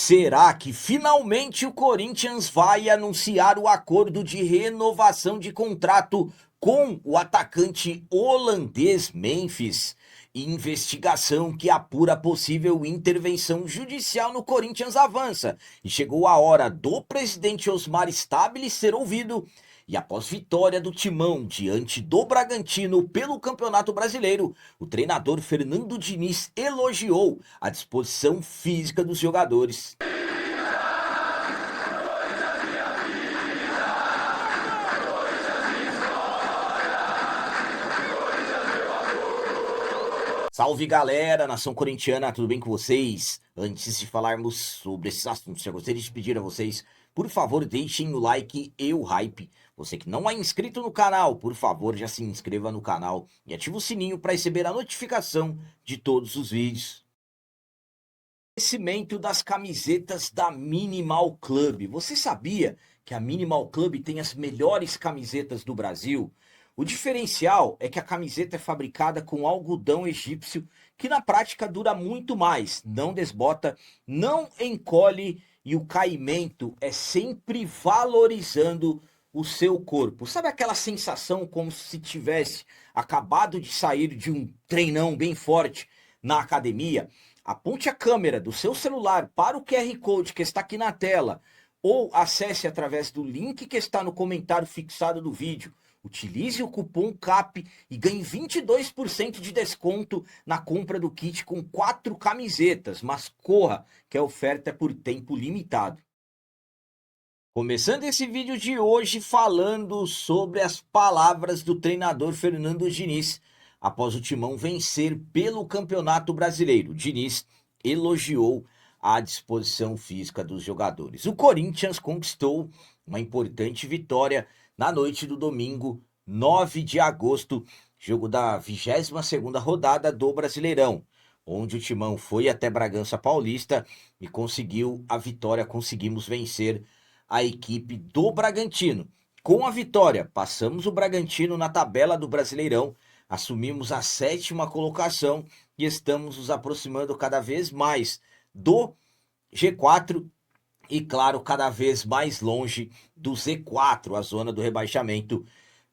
Será que finalmente o Corinthians vai anunciar o acordo de renovação de contrato com o atacante holandês Memphis? Investigação que apura possível intervenção judicial no Corinthians avança e chegou a hora do presidente Osmar Stabile ser ouvido. E após vitória do Timão diante do Bragantino pelo Campeonato Brasileiro, o treinador Fernando Diniz elogiou a disposição física dos jogadores. Salve galera, nação corintiana, tudo bem com vocês? Antes de falarmos sobre esses assuntos, eu gostaria de pedir a vocês, por favor, deixem o like e o hype. Você que não é inscrito no canal, por favor, já se inscreva no canal e ative o sininho para receber a notificação de todos os vídeos. Oferecimento das camisetas da Minimal Club. Você sabia que a Minimal Club tem as melhores camisetas do Brasil? O diferencial é que a camiseta é fabricada com algodão egípcio, que na prática dura muito mais, não desbota, não encolhe e o caimento é sempre valorizando o seu corpo. Sabe aquela sensação como se tivesse acabado de sair de um treinão bem forte na academia? Aponte a câmera do seu celular para o QR Code que está aqui na tela ou acesse através do link que está no comentário fixado do vídeo. Utilize o cupom CAP e ganhe 22% de desconto na compra do kit com 4 camisetas, mas corra, que a oferta é por tempo limitado. Começando esse vídeo de hoje falando sobre as palavras do treinador Fernando Diniz após o Timão vencer pelo Campeonato Brasileiro. Diniz elogiou a disposição física dos jogadores. O Corinthians conquistou uma importante vitória na noite do domingo, 9 de agosto, jogo da 22ª rodada do Brasileirão, onde o Timão foi até Bragança Paulista e conseguiu a vitória, conseguimos vencer a equipe do Bragantino. Com a vitória, passamos o Bragantino na tabela do Brasileirão, assumimos a 7ª colocação e estamos nos aproximando cada vez mais do G4 e, claro, cada vez mais longe do Z4, a zona do rebaixamento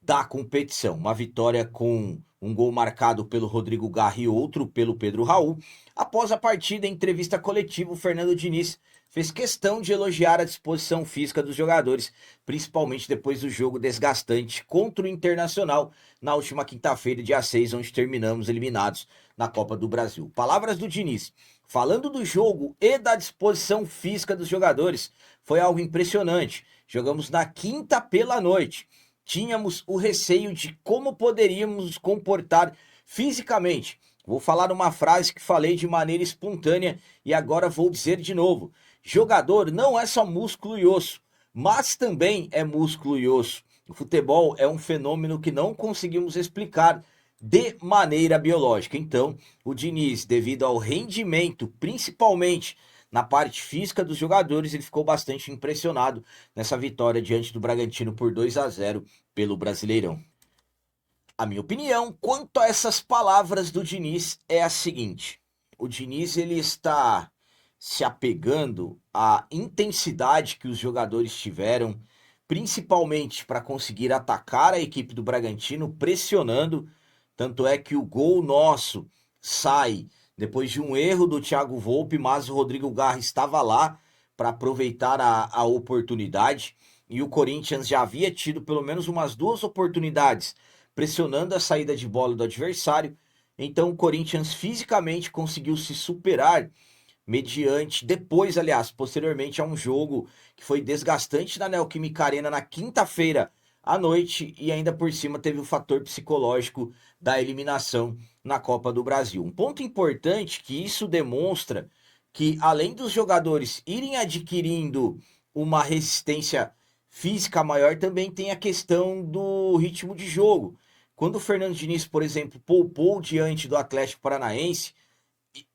da competição. Uma vitória com um gol marcado pelo Rodrigo Garra e outro pelo Pedro Raul. Após a partida, em entrevista coletiva, o Fernando Diniz fez questão de elogiar a disposição física dos jogadores, principalmente depois do jogo desgastante contra o Internacional na última quinta-feira, dia 6, onde terminamos eliminados na Copa do Brasil. Palavras do Diniz. Falando do jogo e da disposição física dos jogadores, foi algo impressionante. Jogamos na quinta pela noite. Tínhamos o receio de como poderíamos nos comportar fisicamente. Vou falar uma frase que falei de maneira espontânea e agora vou dizer de novo. Jogador não é só músculo e osso, mas também é músculo e osso. O futebol é um fenômeno que não conseguimos explicar de maneira biológica. Então, o Diniz, devido ao rendimento, principalmente na parte física dos jogadores, ele ficou bastante impressionado nessa vitória diante do Bragantino por 2-0 pelo Brasileirão. A minha opinião quanto a essas palavras do Diniz é a seguinte: o Diniz ele está se apegando à intensidade que os jogadores tiveram, principalmente para conseguir atacar a equipe do Bragantino, pressionando. Tanto é que o gol nosso sai depois de um erro do Thiago Volpi, mas o Rodrigo Garra estava lá para aproveitar a oportunidade. E o Corinthians já havia tido pelo menos umas 2 oportunidades pressionando a saída de bola do adversário. Então o Corinthians fisicamente conseguiu se superar mediante, posteriormente a um jogo que foi desgastante na Neoquímica Arena na quinta-feira à noite e ainda por cima teve o fator psicológico da eliminação na Copa do Brasil. Um ponto importante que isso demonstra que além dos jogadores irem adquirindo uma resistência física maior, também tem a questão do ritmo de jogo. Quando o Fernando Diniz, por exemplo, poupou diante do Atlético Paranaense,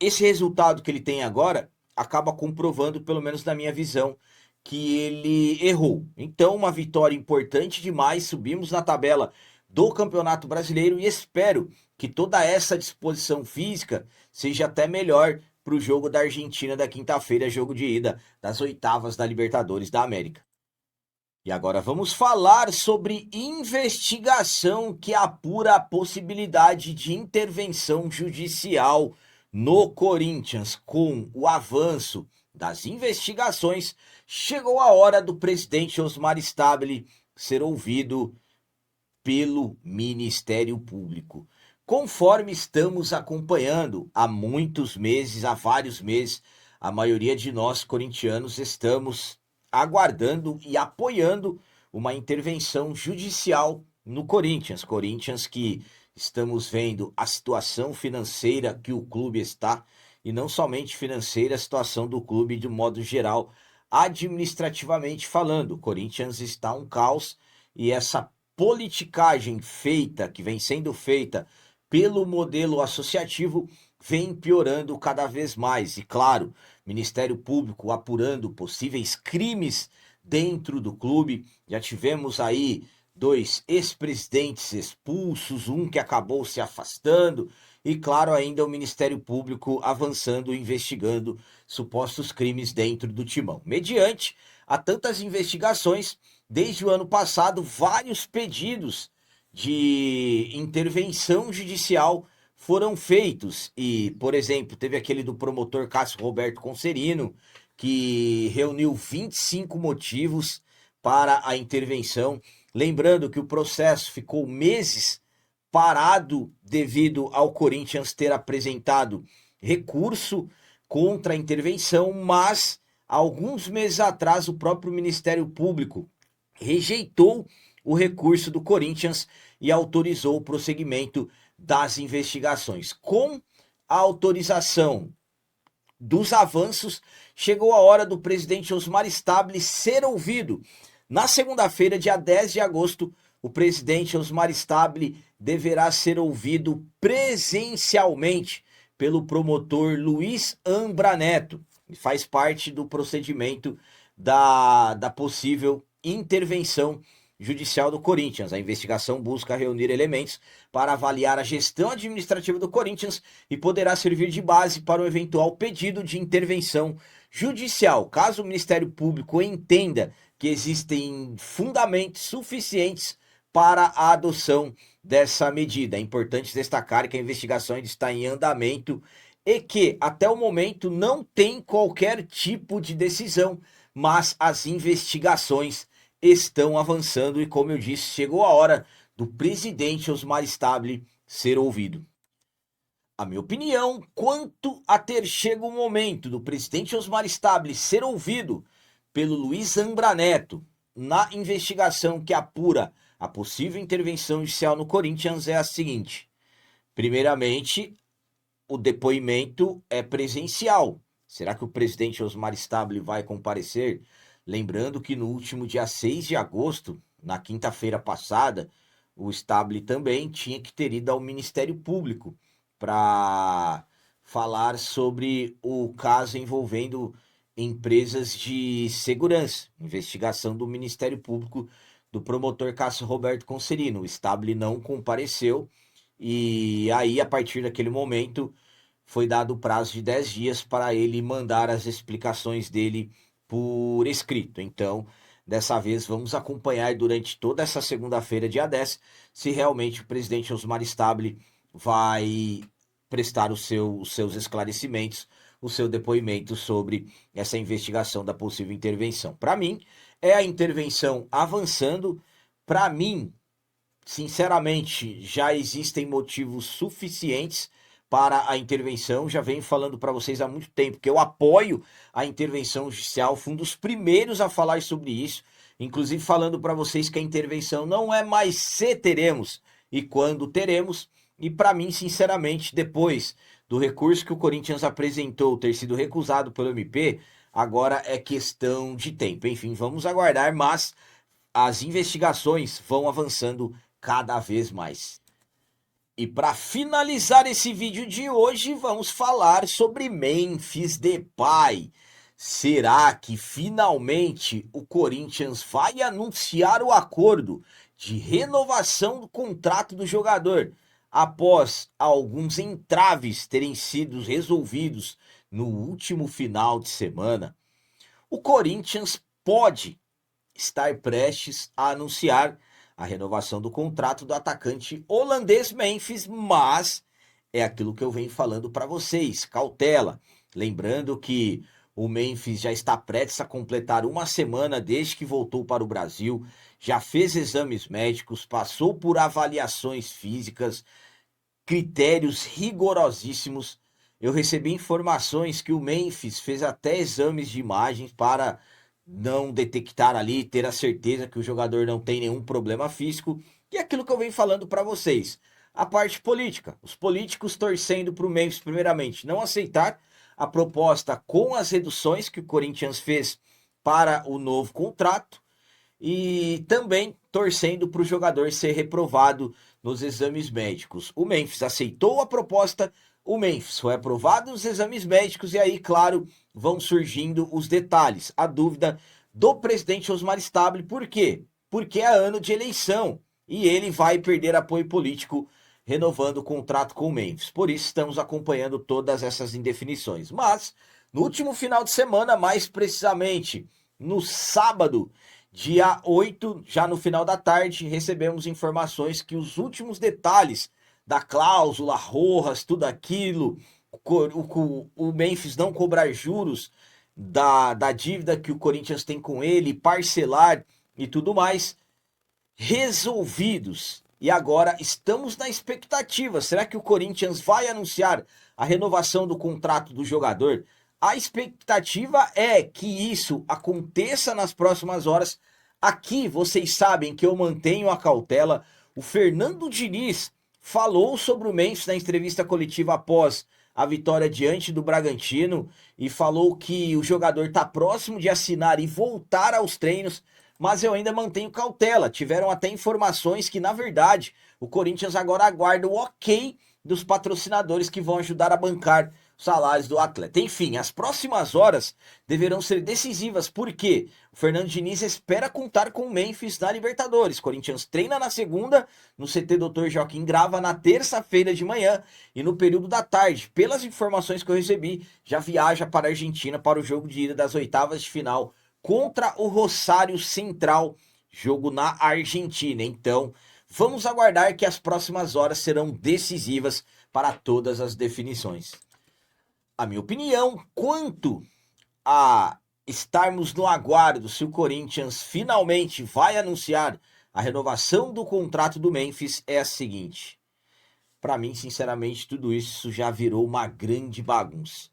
esse resultado que ele tem agora acaba comprovando, pelo menos na minha visão, que ele errou. Então, uma vitória importante demais, subimos na tabela do Campeonato Brasileiro e espero que toda essa disposição física seja até melhor para o jogo da Argentina da quinta-feira, jogo de ida das oitavas da Libertadores da América. E agora vamos falar sobre investigação que apura a possibilidade de intervenção judicial no Corinthians. Com o avanço das investigações, chegou a hora do presidente Osmar Stabile ser ouvido pelo Ministério Público. Conforme estamos acompanhando há muitos meses, há vários meses, a maioria de nós corintianos estamos aguardando e apoiando uma intervenção judicial no Corinthians. Corinthians que estamos vendo a situação financeira que o clube está, e não somente financeira, a situação do clube de modo geral, administrativamente falando. O Corinthians está um caos e essa politicagem feita, que vem sendo feita pelo modelo associativo, vem piorando cada vez mais. E claro, Ministério Público apurando possíveis crimes dentro do clube. Já tivemos aí 2 ex-presidentes expulsos, um que acabou se afastando, e claro, ainda o Ministério Público avançando, investigando supostos crimes dentro do timão. Mediante a tantas investigações, desde o ano passado, vários pedidos de intervenção judicial foram feitos. E, por exemplo, teve aquele do promotor Cássio Roberto Concerino, que reuniu 25 motivos para a intervenção. Lembrando que o processo ficou meses parado devido ao Corinthians ter apresentado recurso contra a intervenção, mas alguns meses atrás o próprio Ministério Público rejeitou o recurso do Corinthians e autorizou o prosseguimento das investigações. Com a autorização dos avanços, chegou a hora do presidente Osmar Stabile ser ouvido. Na segunda-feira, dia 10 de agosto, o presidente Osmar Stabile deverá ser ouvido presencialmente pelo promotor Luiz Ambra Neto. Faz parte do procedimento da possível intervenção judicial do Corinthians. A investigação busca reunir elementos para avaliar a gestão administrativa do Corinthians e poderá servir de base para um eventual pedido de intervenção judicial, caso o Ministério Público entenda que existem fundamentos suficientes para a adoção dessa medida. É importante destacar que a investigação ainda está em andamento e que, até o momento, não tem qualquer tipo de decisão, mas as investigações estão avançando e, como eu disse, chegou a hora do presidente Osmar Stabile ser ouvido. A minha opinião quanto a ter chegado o momento do presidente Osmar Stabile ser ouvido pelo Luiz Ambra Neto na investigação que apura a possível intervenção judicial no Corinthians é a seguinte: primeiramente, o depoimento é presencial. Será que o presidente Osmar Stabile vai comparecer? Lembrando que no último dia 6 de agosto, na quinta-feira passada, o Stabile também tinha que ter ido ao Ministério Público para falar sobre o caso envolvendo empresas de segurança, investigação do Ministério Público do promotor Cássio Roberto Concerino. O Stabile não compareceu e aí, a partir daquele momento, foi dado o prazo de 10 dias para ele mandar as explicações dele por escrito. Então, dessa vez, vamos acompanhar durante toda essa segunda-feira, dia 10, se realmente o presidente Osmar Stabile vai prestar os seus esclarecimentos, o seu depoimento sobre essa investigação da possível intervenção. Para mim, é a intervenção avançando. Para mim, sinceramente, já existem motivos suficientes para a intervenção. Já venho falando para vocês há muito tempo que eu apoio a intervenção judicial, fui um dos primeiros a falar sobre isso, inclusive falando para vocês que a intervenção não é mais se teremos e quando teremos. E para mim, sinceramente, depois do recurso que o Corinthians apresentou ter sido recusado pelo MP, agora é questão de tempo. Enfim, vamos aguardar, mas as investigações vão avançando cada vez mais. E para finalizar esse vídeo de hoje, vamos falar sobre Memphis Depay. Será que finalmente o Corinthians vai anunciar o acordo de renovação do contrato do jogador após alguns entraves terem sido resolvidos no último final de semana, o Corinthians pode estar prestes a anunciar a renovação do contrato do atacante holandês Memphis, mas é aquilo que eu venho falando para vocês, cautela. Lembrando que o Memphis já está prestes a completar uma semana desde que voltou para o Brasil, já fez exames médicos, passou por avaliações físicas, critérios rigorosíssimos. Eu recebi informações que o Memphis fez até exames de imagens para não detectar ali, ter a certeza que o jogador não tem nenhum problema físico. E aquilo que eu venho falando para vocês, a parte política, os políticos torcendo para o Memphis, primeiramente, não aceitar a proposta com as reduções que o Corinthians fez para o novo contrato e também torcendo para o jogador ser reprovado nos exames médicos. O Memphis aceitou a proposta, o Memphis foi aprovado nos exames médicos e aí, claro, vão surgindo os detalhes. A dúvida do presidente Osmar Stabile, por quê? Porque é ano de eleição e ele vai perder apoio político renovando o contrato com o Memphis. Por isso estamos acompanhando todas essas indefinições. Mas no último final de semana, mais precisamente no sábado, dia 8, já no final da tarde, recebemos informações que os últimos detalhes da cláusula, Rojas, tudo aquilo, o Memphis não cobrar juros da dívida que o Corinthians tem com ele, parcelar e tudo mais, resolvidos. E agora estamos na expectativa. Será que o Corinthians vai anunciar a renovação do contrato do jogador? A expectativa é que isso aconteça nas próximas horas. Aqui vocês sabem que eu mantenho a cautela. O Fernando Diniz falou sobre o Memphis na entrevista coletiva após a vitória diante do Bragantino e falou que o jogador está próximo de assinar e voltar aos treinos, mas eu ainda mantenho cautela. Tiveram até informações que, na verdade, o Corinthians agora aguarda o ok dos patrocinadores que vão ajudar a bancar os salários do atleta. Enfim, as próximas horas deverão ser decisivas, porque o Fernando Diniz espera contar com o Memphis na Libertadores. O Corinthians treina na segunda, no CT Dr. Joaquim Grava, na terça-feira de manhã e no período da tarde. Pelas informações que eu recebi, já viaja para a Argentina para o jogo de ida das oitavas de final contra o Rosário Central, jogo na Argentina. Então, vamos aguardar que as próximas horas serão decisivas para todas as definições. A minha opinião quanto a estarmos no aguardo se o Corinthians finalmente vai anunciar a renovação do contrato do Memphis é a seguinte. Para mim, sinceramente, tudo isso já virou uma grande bagunça.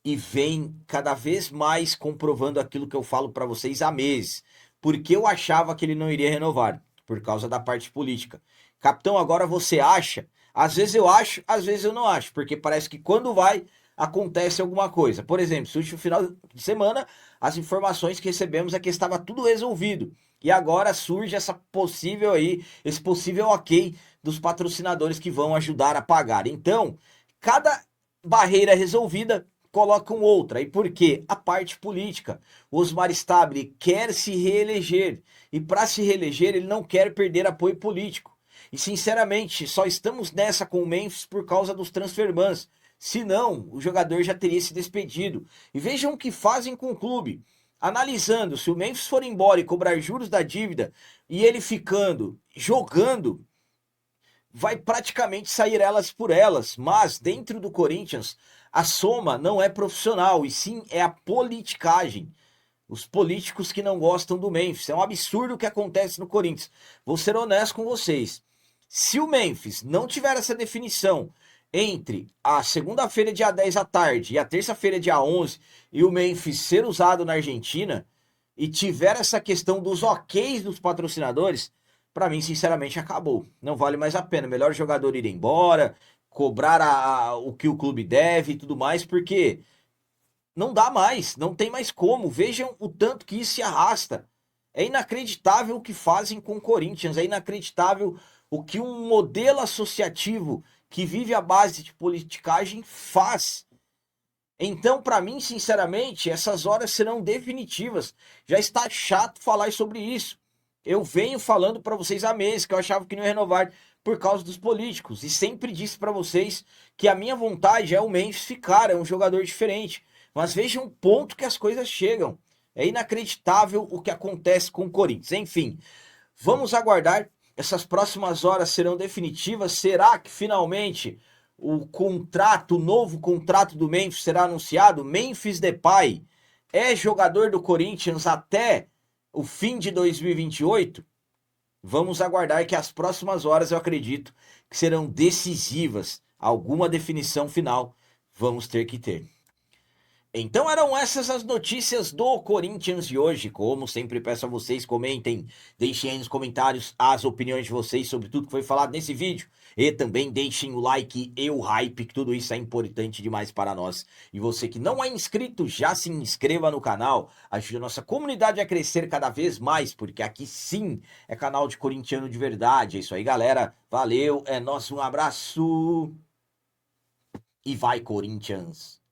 E vem cada vez mais comprovando aquilo que eu falo para vocês há meses. Porque eu achava que ele não iria renovar, por causa da parte política. Capitão, agora você acha? Às vezes eu acho, às vezes eu não acho. Porque parece que quando vai, acontece alguma coisa. Por exemplo, no último final de semana, as informações que recebemos é que estava tudo resolvido. E agora surge essa possível aí, esse possível ok dos patrocinadores que vão ajudar a pagar. Então, cada barreira resolvida colocam outra. E por quê? A parte política. O Osmar Stabile quer se reeleger. E para se reeleger, ele não quer perder apoio político. E sinceramente, só estamos nessa com o Memphis por causa dos transferbans. Se não, o jogador já teria se despedido. E vejam o que fazem com o clube. Analisando, se o Memphis for embora e cobrar juros da dívida, e ele ficando, jogando, vai praticamente sair elas por elas. Mas dentro do Corinthians, a soma não é profissional, e sim é a politicagem. Os políticos que não gostam do Memphis. É um absurdo o que acontece no Corinthians. Vou ser honesto com vocês. Se o Memphis não tiver essa definição entre a segunda-feira, dia 10 à tarde, e a terça-feira, dia 11, e o Memphis ser usado na Argentina, e tiver essa questão dos OKs dos patrocinadores, para mim, sinceramente, acabou. Não vale mais a pena. Melhor o jogador ir embora, cobrar o que o clube deve e tudo mais, porque não dá mais, não tem mais como. Vejam o tanto que isso se arrasta. É inacreditável o que fazem com o Corinthians, é inacreditável o que um modelo associativo que vive à base de politicagem faz. Então, para mim, sinceramente, essas horas serão definitivas. Já está chato falar sobre isso. Eu venho falando para vocês há meses que eu achava que não ia renovar. por causa dos políticos. E sempre disse para vocês que a minha vontade é o Memphis ficar, é um jogador diferente. Mas vejam o ponto que as coisas chegam. É inacreditável o que acontece com o Corinthians. Enfim, vamos aguardar. Essas próximas horas serão definitivas. Será que finalmente o novo contrato do Memphis será anunciado? Memphis Depay é jogador do Corinthians até o fim de 2028? Vamos aguardar que as próximas horas eu acredito que serão decisivas. Alguma definição final vamos ter que ter. Então eram essas as notícias do Corinthians de hoje. Como sempre peço a vocês, comentem, deixem aí nos comentários as opiniões de vocês sobre tudo que foi falado nesse vídeo. E também deixem o like e o hype, que tudo isso é importante demais para nós. E você que não é inscrito, já se inscreva no canal. Ajude a nossa comunidade a crescer cada vez mais, porque aqui sim é canal de corintiano de verdade. É isso aí, galera. Valeu, é nosso, um abraço. E vai, Corinthians!